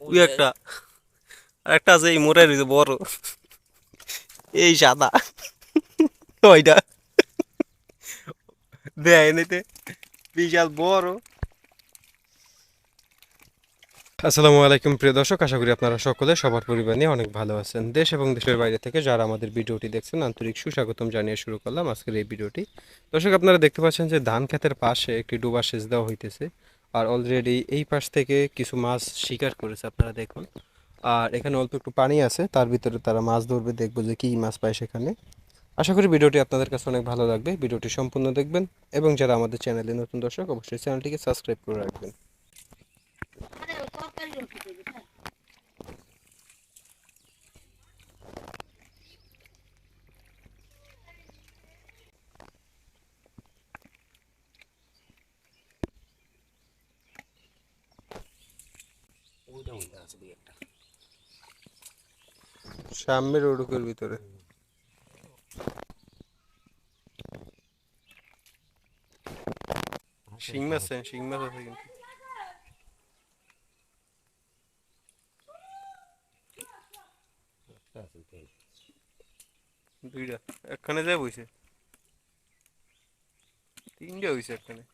ওই একটা একটা আছে এই মোড়ের বড় এই সাদা ওইটা দেয় নিতে বিশাল বড়। আসসালামু আলাইকুম প্রিয় দর্শক, আশা করি আপনারা সকলে সবার পরিবার নিয়ে অনেক ভালো আছেন। দেশ এবং দেশের বাইরে থেকে যারা আমাদের ভিডিওটি দেখছেন আন্তরিক সুস্বাগতম জানিয়ে শুরু করলাম আজকের এই ভিডিওটি। দর্শক, আপনারা দেখতে পাচ্ছেন যে ধান ক্ষেতের পাশে একটি ডোবা সেচ দেওয়া হইতেছে, আর অলরেডি এই পাশ থেকে কিছু মাছ শিকার করেছে, আপনারা দেখুন। আর এখানে অল্প একটু পানি আছে, তার ভিতরে তারা মাছ ধরবে, দেখবো যে কী মাছ পায় সেখানে। আশা করি ভিডিওটি আপনাদের কাছে অনেক ভালো লাগবে, ভিডিওটি সম্পূর্ণ দেখবেন এবং যারা আমাদের চ্যানেলে নতুন দর্শক অবশ্যই চ্যানেলটিকে সাবস্ক্রাইব করে রাখবেন। সামনের ওডুকের ভিতরে শিং মাছ আছে, শিং মাছ আছে কিন্তু দুইটা একখানে যায় বইছে, তিনটা হইছে একখানে।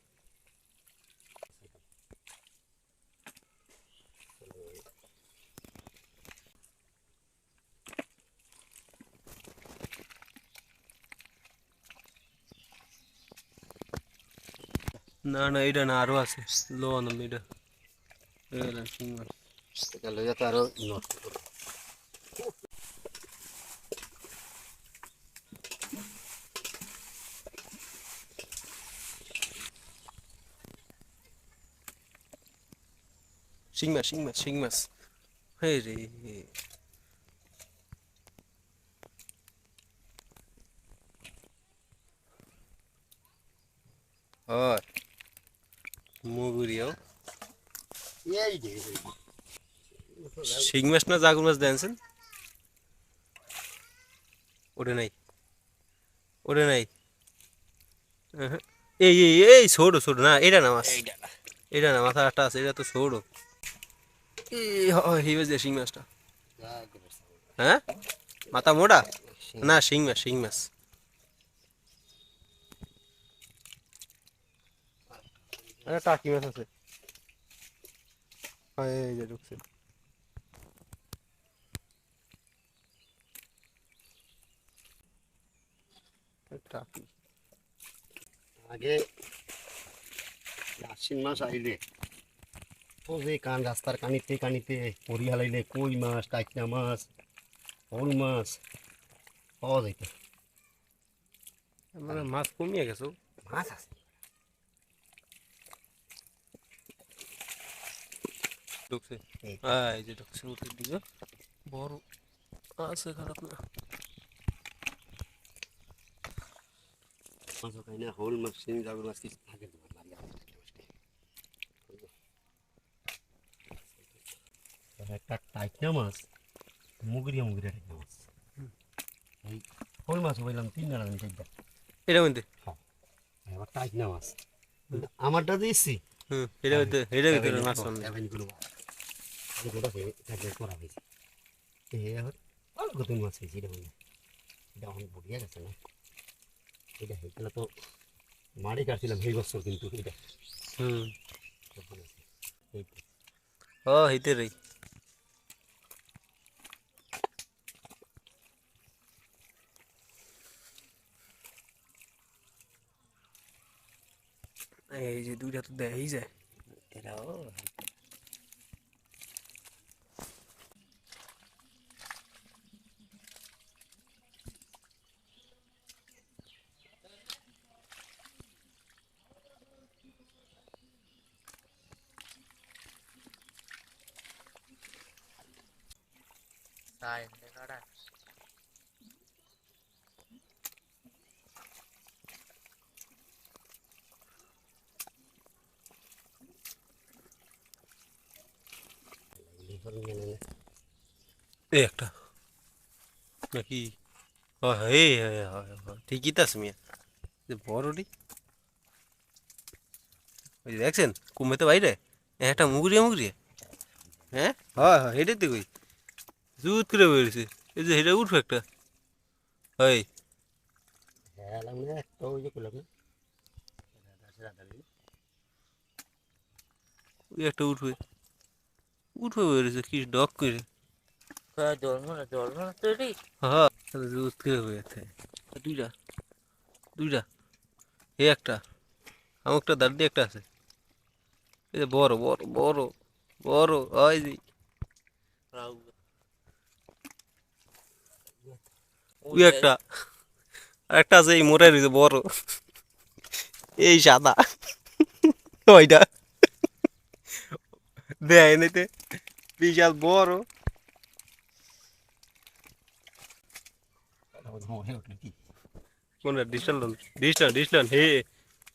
না না, এটা না, আরো আছে লো আনন্দ, এটা এলাম শিং মাছ। লইয়া তো আরো নষ্ট শিং মাছ, শিং মাছ, শিং মাছ। হে রে, হয় মুগুরিও এই যে শিং মাছ না জাগুর মাছ দেখছেন? ওরে নাই, ওরে নাই। আহা। এই এই এই ছোট ছোট, না এটা না মাছ, এইটা না এটা না, মাথা একটা আছে, এটা তো ছোট। এই হয় হিবে যে শিং মাছটা। হ্যাঁ, মাথা মোটা না, শিং মাছ, শিং মাছ। আরে টাকি মাছ আছে, হয় এই যে ঢুকছে টাকি। আগে আশ্বিন মাস আইলে ও যে কান রাস্তার কানিতে কানিতে পরি হালাইলে কই মাছ, টাইকনা মাছ, শোল মাছ পাওয়া যাইত। মানে মাছ কমিয়ে গেছো। মাছ আছে ঢুকছে, এই এই যে ঢুকছে উঠে দিকে বড় আছে, খারাপ না। মাছ খাই না, শোল মাছ, শিং, জাগর মাছ কিছু থাকে তোমার লাগে একটা টাইকনা মাছ, মুগরিয়া মুগরিয়া টাইকনা মাছ। এই শোল মাছ বললাম তিন না চারটা। এটা মধ্যে হ্যাঁ, এবার টাইকনা মাছ কিন্তু আমারটা দিয়েছি এটা মধ্যে, এটা ভিতরে মাছ সামনে। করা হয়েছে এখন অল্প নতুন মাছ হয়েছে। এটা মানে এটা অনেক বড়িয়া গেছে না, এটা হয়েছিল তো মাড়ি কাটছিলাম এই বছর, কিন্তু এটা হুম, তখন আছে এই তো। ও হইতে রে। এই যে দুইটা তো দেখাই যায়। এরাও তাই কাটা এই একটা নাকি? ও হে, ঠিকই তো আছে মিয়া, যে বড়টি। ওই যে দেখছেন কুমেতে বাইরে একটা মুগুরিয়া মুগুরিয়া হ্যাঁ হয় হয় হেঁটে তো কই জুত করে বেরিয়েছে এই যে হেঁটে উঠবে একটা হয় হ্যাঁ লাগবে না একটা ওই যে করলাম না ওই একটা উঠবে উঠবে বেরিয়েছে কি ডক করে জল তৈরি হ্যাঁ জুত করে বেরিয়েছে দুইটা দুইটা এই একটা আমার একটা দাঁড় দিয়ে একটা আছে এই যে বড় বড় বড় বড় ওই যে ওই একটা আর একটা আছে এই মোটাই রয়েছে বড় এই সাদা ওইটা দেয় নিতে বিশাল বড় মনে উঠলো কি কোনটা ডিস্টান ডিস্টান ডিস্টান হে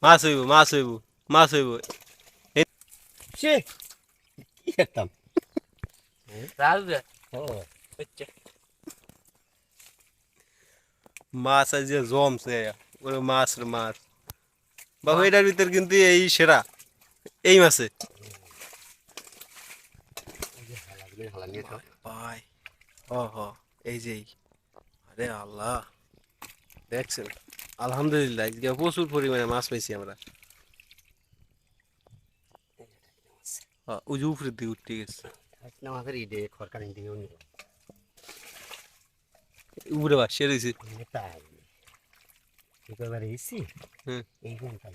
মাছ হইব মাছ হইব মাছ হইব সে কি করতাম রাখবে ও মাছ আজ যে জমছে ওরে মাছ রে মাছ বাবু এটার ভিতর কিন্তু এই সেরা এই মাছে লাগবে হালা নিয়ে খাও ভাই ও হ এই যে আরে আল্লাহ দেখছেন আলহামদুলিল্লাহ আজকে প্রচুর পরিমাণে মাছ পাইছি আমরা ওই যে উপরের দিকে উঠতে গেছে না আমাদের ইডে খরকার দিকে অন্য উপরে বাসে রয়েছে তাই একেবারে এসি হুম এই ঘন্টা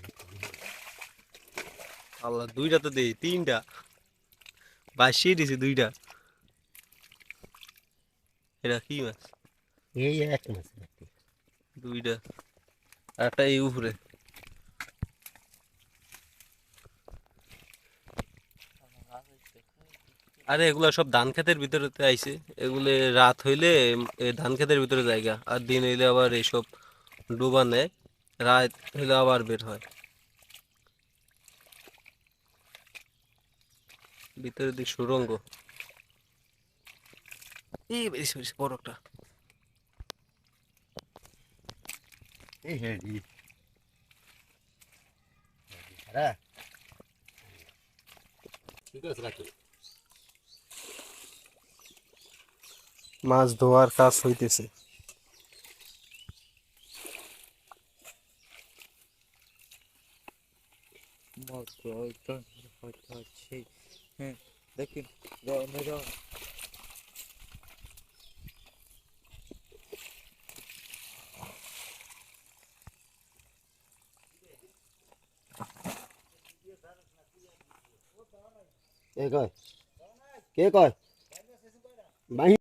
আল্লাহ দুইটা তো দেই তিনটা বাসিয়ে দিছে দুইটা এটা কি মাছ এই এক মাস দুইটা আর একটা এই উপরে আরে এগুলা সব ধান ক্ষেতের ভিতরে আইছে এগুলো রাত হইলে ধান ক্ষেতের ভিতরে জায়গা আর দিন হইলে আবার এইসব ডোবা নেয় রাত হইলে আবার বের হয় ভিতরের দিক সুরঙ্গ এই বেরিয়েছে বেরিয়েছে বড় একটা এই হ্যাঁ হ্যাঁ ঠিক আছে রাখি মাছ ধোয়ার কাজ হইতেছে হচ্ছে হ্যাঁ দেখুন জল কে কয় কে কয় বাহি